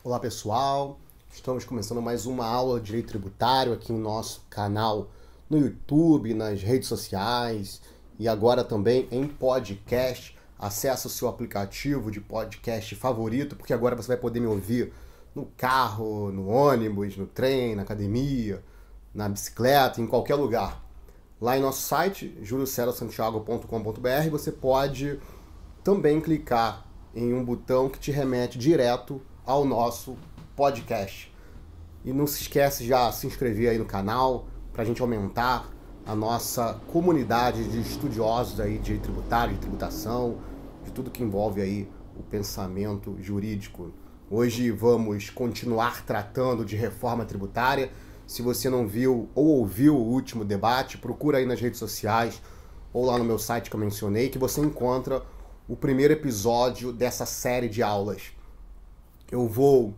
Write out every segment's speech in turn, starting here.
Olá pessoal, estamos começando mais uma aula de Direito Tributário aqui no nosso canal no YouTube, nas redes sociais e agora também em podcast. Acesse o seu aplicativo de podcast favorito, porque agora você vai poder me ouvir no carro, no ônibus, no trem, na academia, na bicicleta, em qualquer lugar. Lá em nosso site, juliocerosantiago.com.br, você pode também clicar em um botão que te remete direto ao nosso podcast. E não se esquece de já se inscrever aí no canal para a gente aumentar a nossa comunidade de estudiosos aí de tributário, de tributação, de tudo que envolve aí o pensamento jurídico. Hoje vamos continuar tratando de reforma tributária. Se você não viu ou ouviu o último debate, procura aí nas redes sociais ou lá no meu site que eu mencionei, que você encontra o primeiro episódio dessa série de aulas. Eu vou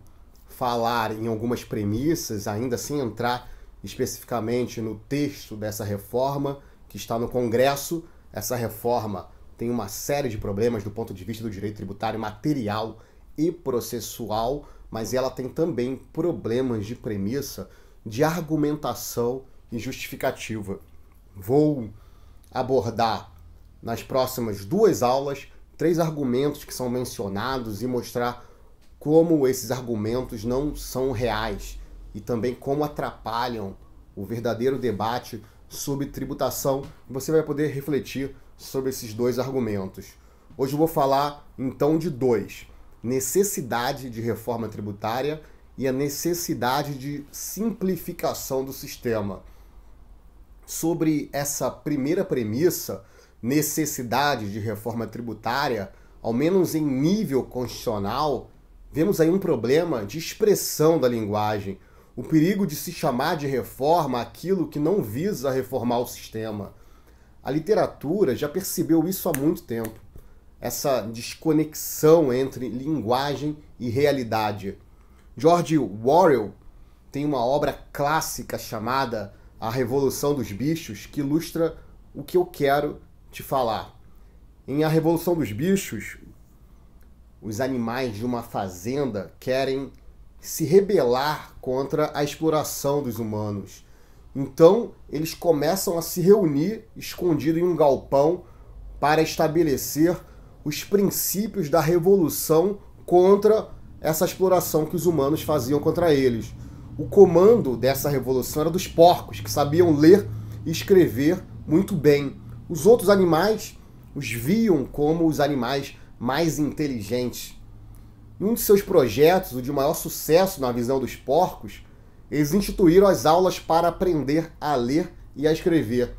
falar em algumas premissas, ainda sem entrar especificamente no texto dessa reforma que está no Congresso. Essa reforma tem uma série de problemas do ponto de vista do direito tributário material e processual, mas ela tem também problemas de premissa, de argumentação e justificativa. Vou abordar nas próximas 2 aulas 3 argumentos que são mencionados e mostrar como esses argumentos não são reais e também como atrapalham o verdadeiro debate sobre tributação. Você vai poder refletir sobre esses 2 argumentos. Hoje eu vou falar então de 2: necessidade de reforma tributária e a necessidade de simplificação do sistema. Sobre essa primeira premissa, necessidade de reforma tributária, ao menos em nível constitucional, vemos aí um problema de expressão da linguagem, o perigo de se chamar de reforma aquilo que não visa reformar o sistema. A literatura já percebeu isso há muito tempo, essa desconexão entre linguagem e realidade. George Orwell tem uma obra clássica chamada A Revolução dos Bichos, que ilustra o que eu quero te falar. Em A Revolução dos Bichos, os animais de uma fazenda querem se rebelar contra a exploração dos humanos. Então, eles começam a se reunir escondido em um galpão para estabelecer os princípios da revolução contra essa exploração que os humanos faziam contra eles. O comando dessa revolução era dos porcos, que sabiam ler e escrever muito bem. Os outros animais os viam como os animais mais inteligentes. Em um de seus projetos, o de maior sucesso na visão dos porcos, eles instituíram as aulas para aprender a ler e a escrever,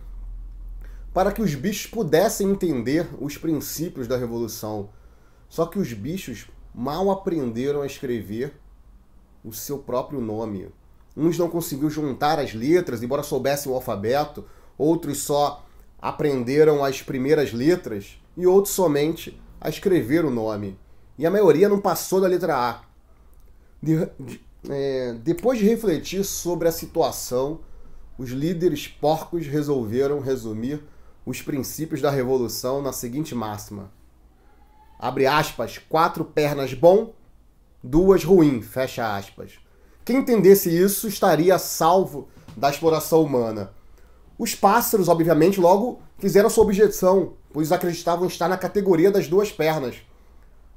para que os bichos pudessem entender os princípios da revolução. Só que os bichos mal aprenderam a escrever o seu próprio nome. Uns não conseguiram juntar as letras, embora soubessem o alfabeto, outros só aprenderam as primeiras letras e outros somente a escrever o nome. E a maioria não passou da letra A. Depois de refletir sobre a situação, os líderes porcos resolveram resumir os princípios da revolução na seguinte máxima. Abre aspas, 4 pernas bom, 2 ruim, fecha aspas. Quem entendesse isso estaria salvo da exploração humana. Os pássaros, obviamente, logo fizeram sua objeção, pois acreditavam estar na categoria das 2 pernas.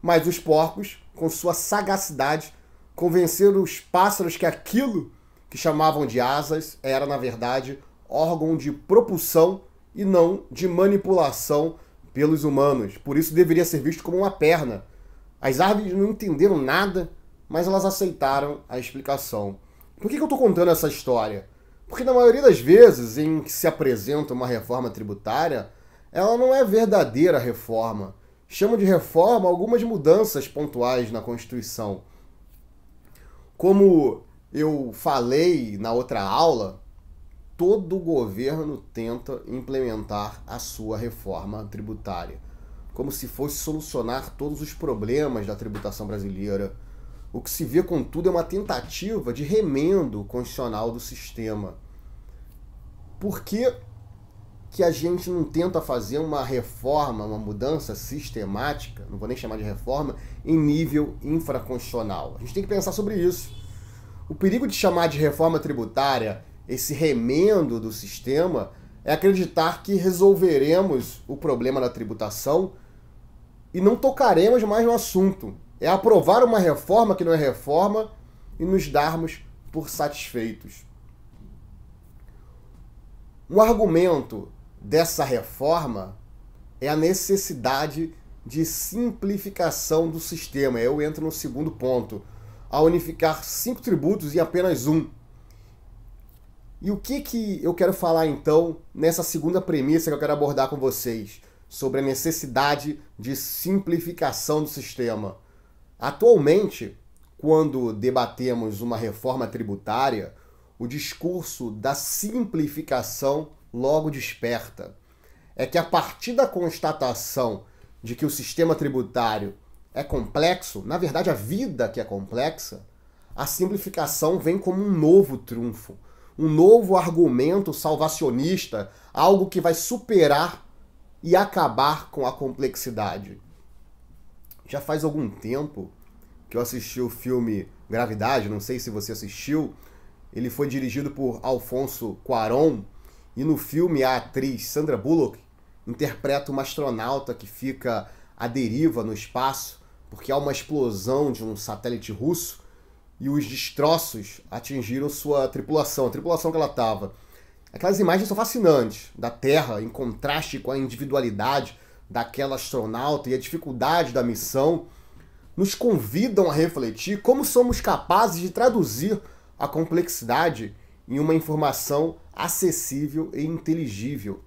Mas os porcos, com sua sagacidade, convenceram os pássaros que aquilo que chamavam de asas era, na verdade, órgão de propulsão e não de manipulação pelos humanos. Por isso deveria ser visto como uma perna. As árvores não entenderam nada, mas elas aceitaram a explicação. Por que eu estou contando essa história? Porque na maioria das vezes em que se apresenta uma reforma tributária, ela não é verdadeira reforma. Chama de reforma algumas mudanças pontuais na Constituição. Como eu falei na outra aula, todo governo tenta implementar a sua reforma tributária, como se fosse solucionar todos os problemas da tributação brasileira. O que se vê, contudo, é uma tentativa de remendo constitucional do sistema. Porque que a gente não tenta fazer uma reforma, uma mudança sistemática, não vou nem chamar de reforma, em nível infraconstitucional? A gente tem que pensar sobre isso. O perigo de chamar de reforma tributária esse remendo do sistema é acreditar que resolveremos o problema da tributação e não tocaremos mais no assunto. É aprovar uma reforma que não é reforma e nos darmos por satisfeitos. Um argumento dessa reforma é a necessidade de simplificação do sistema. Eu entro no segundo ponto, a unificar 5 tributos em apenas um. E o que eu quero falar então nessa segunda premissa que eu quero abordar com vocês, sobre a necessidade de simplificação do sistema? Atualmente, quando debatemos uma reforma tributária, o discurso da simplificação logo desperta. É que a partir da constatação de que o sistema tributário é complexo, na verdade a vida que é complexa, a simplificação vem como um novo trunfo, um novo argumento salvacionista, algo que vai superar e acabar com a complexidade. Já faz algum tempo que eu assisti o filme Gravidade, não sei se você assistiu. Ele foi dirigido por Alfonso Cuarón e no filme a atriz Sandra Bullock interpreta uma astronauta que fica à deriva no espaço porque há uma explosão de um satélite russo e os destroços atingiram sua tripulação, a tripulação que ela estava. Aquelas imagens são fascinantes, da Terra em contraste com a individualidade daquela astronauta e a dificuldade da missão, nos convidam a refletir como somos capazes de traduzir a complexidade em uma informação acessível e inteligível.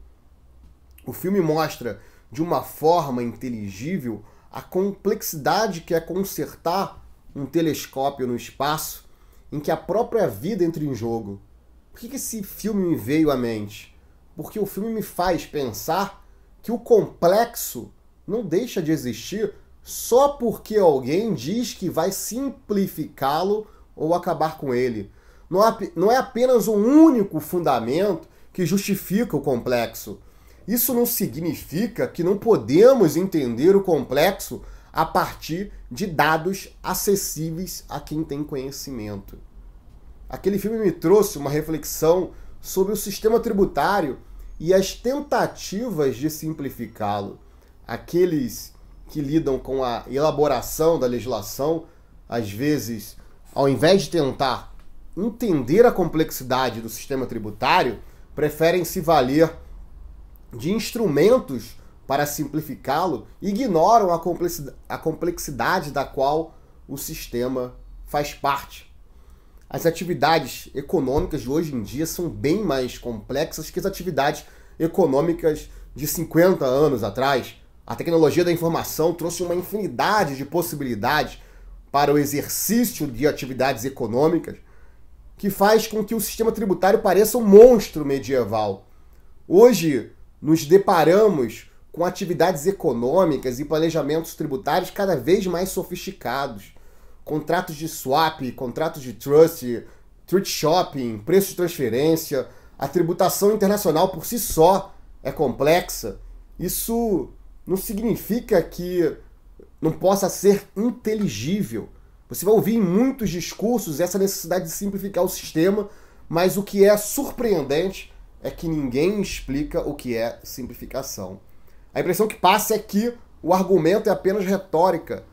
O filme mostra de uma forma inteligível a complexidade que é consertar um telescópio no espaço em que a própria vida entra em jogo. Por que esse filme me veio à mente? Porque o filme me faz pensar que o complexo não deixa de existir só porque alguém diz que vai simplificá-lo ou acabar com ele. Não é apenas um único fundamento que justifica o complexo. Isso não significa que não podemos entender o complexo a partir de dados acessíveis a quem tem conhecimento. Aquele filme me trouxe uma reflexão sobre o sistema tributário e as tentativas de simplificá-lo. Aqueles que lidam com a elaboração da legislação, às vezes, ao invés de tentar entender a complexidade do sistema tributário, preferem se valer de instrumentos para simplificá-lo e ignoram a complexidade da qual o sistema faz parte. As atividades econômicas de hoje em dia são bem mais complexas que as atividades econômicas de 50 anos atrás. A tecnologia da informação trouxe uma infinidade de possibilidades para o exercício de atividades econômicas que faz com que o sistema tributário pareça um monstro medieval. Hoje, nos deparamos com atividades econômicas e planejamentos tributários cada vez mais sofisticados. Contratos de swap, contratos de trust, thrift shopping, preço de transferência, a tributação internacional por si só é complexa. Isso não significa que não possa ser inteligível. Você vai ouvir em muitos discursos essa necessidade de simplificar o sistema, mas o que é surpreendente é que ninguém explica o que é simplificação. A impressão que passa é que o argumento é apenas retórica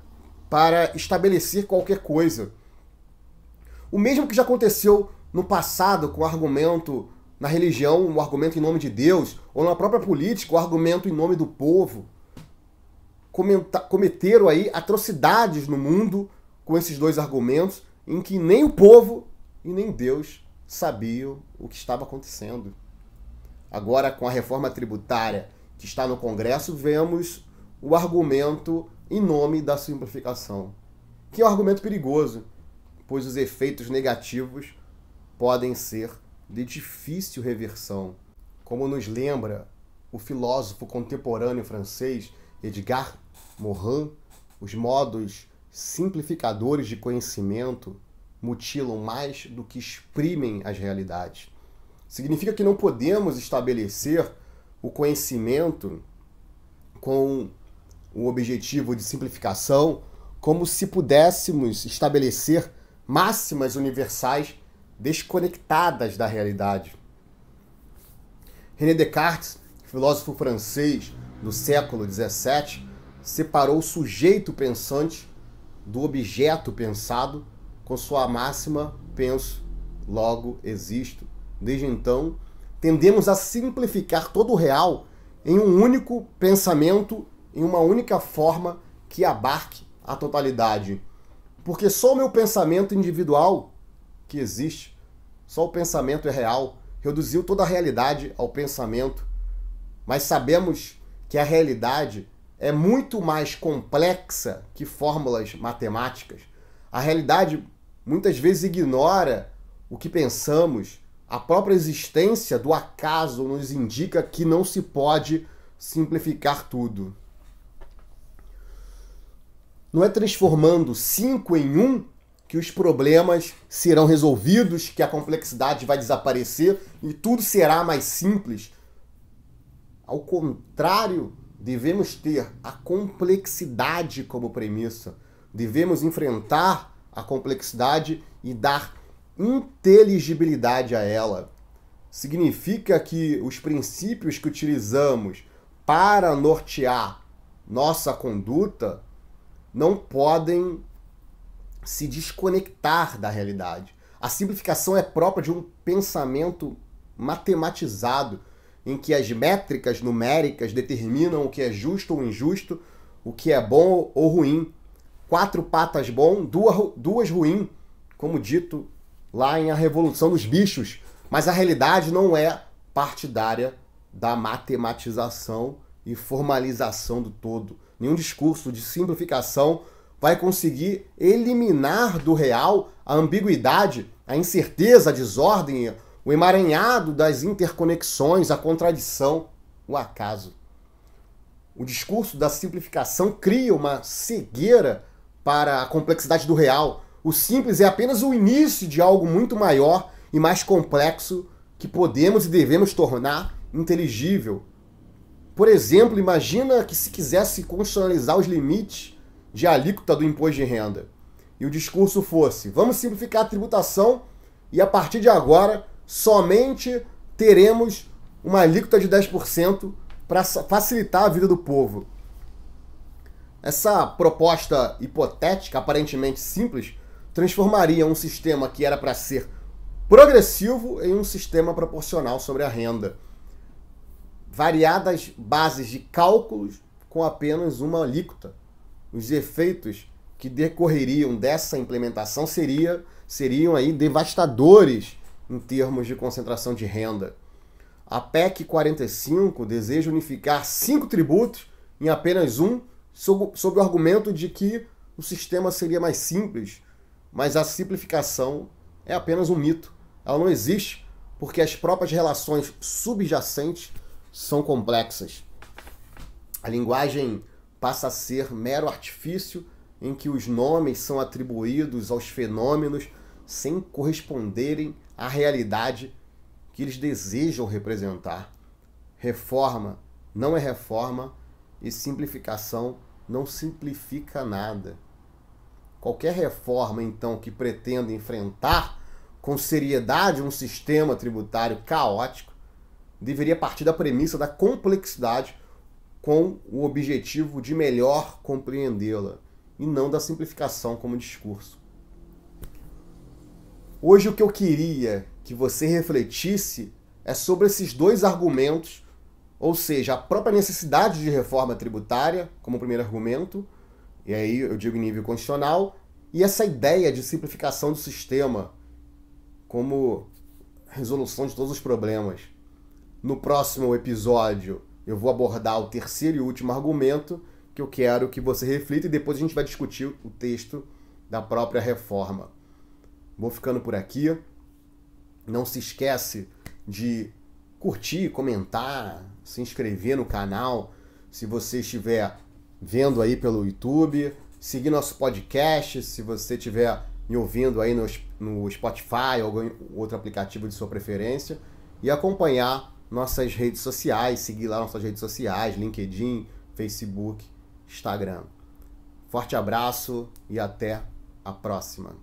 para estabelecer qualquer coisa. O mesmo que já aconteceu no passado com o argumento na religião, o argumento em nome de Deus, ou na própria política, o argumento em nome do povo. Cometeram aí atrocidades no mundo com esses dois argumentos, em que nem o povo e nem Deus sabiam o que estava acontecendo. Agora, com a reforma tributária que está no Congresso, vemos o argumento em nome da simplificação, que é um argumento perigoso, pois os efeitos negativos podem ser de difícil reversão. Como nos lembra o filósofo contemporâneo francês Edgar Morin, os modos simplificadores de conhecimento mutilam mais do que exprimem as realidades. Significa que não podemos estabelecer o conhecimento com o objetivo de simplificação como se pudéssemos estabelecer máximas universais desconectadas da realidade. René Descartes, filósofo francês do século XVII, separou o sujeito pensante do objeto pensado com sua máxima penso, logo existo. Desde então, tendemos a simplificar todo o real em um único pensamento, em uma única forma que abarque a totalidade. Porque só o meu pensamento individual que existe, só o pensamento é real, reduziu toda a realidade ao pensamento. Mas sabemos que a realidade é muito mais complexa que fórmulas matemáticas. A realidade muitas vezes ignora o que pensamos. A própria existência do acaso nos indica que não se pode simplificar tudo. Não é transformando 5 em 1 que os problemas serão resolvidos, que a complexidade vai desaparecer e tudo será mais simples. Ao contrário, devemos ter a complexidade como premissa. Devemos enfrentar a complexidade e dar inteligibilidade a ela. Significa que os princípios que utilizamos para nortear nossa conduta não podem se desconectar da realidade. A simplificação é própria de um pensamento matematizado, em que as métricas numéricas determinam o que é justo ou injusto, o que é bom ou ruim. 4 patas bom, 2 ruim, como dito lá em A Revolução dos Bichos. Mas a realidade não é partidária da matematização e formalização do todo. Nenhum discurso de simplificação vai conseguir eliminar do real a ambiguidade, a incerteza, a desordem, o emaranhado das interconexões, a contradição, o acaso. O discurso da simplificação cria uma cegueira para a complexidade do real. O simples é apenas o início de algo muito maior e mais complexo que podemos e devemos tornar inteligível. Por exemplo, imagina que se quisesse constitucionalizar os limites de alíquota do imposto de renda e o discurso fosse: vamos simplificar a tributação e a partir de agora somente teremos uma alíquota de 10% para facilitar a vida do povo. Essa proposta hipotética, aparentemente simples, transformaria um sistema que era para ser progressivo em um sistema proporcional sobre a renda. Variadas bases de cálculos com apenas uma alíquota. Os efeitos que decorreriam dessa implementação seriam aí devastadores em termos de concentração de renda. A PEC 45 deseja unificar 5 tributos em apenas um, sob o argumento de que o sistema seria mais simples, mas a simplificação é apenas um mito. Ela não existe porque as próprias relações subjacentes são complexas. A linguagem passa a ser mero artifício em que os nomes são atribuídos aos fenômenos sem corresponderem à realidade que eles desejam representar. Reforma não é reforma e simplificação não simplifica nada. Qualquer reforma, então, que pretenda enfrentar com seriedade um sistema tributário caótico deveria partir da premissa da complexidade com o objetivo de melhor compreendê-la e não da simplificação como discurso. Hoje o que eu queria que você refletisse é sobre esses dois argumentos, ou seja, a própria necessidade de reforma tributária como primeiro argumento, e aí eu digo em nível constitucional, e essa ideia de simplificação do sistema como resolução de todos os problemas. No próximo episódio eu vou abordar o terceiro e último argumento que eu quero que você reflita e depois a gente vai discutir o texto da própria reforma. Vou ficando por aqui. Não se esquece de curtir, comentar, se inscrever no canal se você estiver vendo aí pelo YouTube, seguir nosso podcast se você estiver me ouvindo aí no Spotify ou algum outro aplicativo de sua preferência e acompanhar nossas redes sociais, seguir lá nossas redes sociais, LinkedIn, Facebook, Instagram. Forte abraço e até a próxima.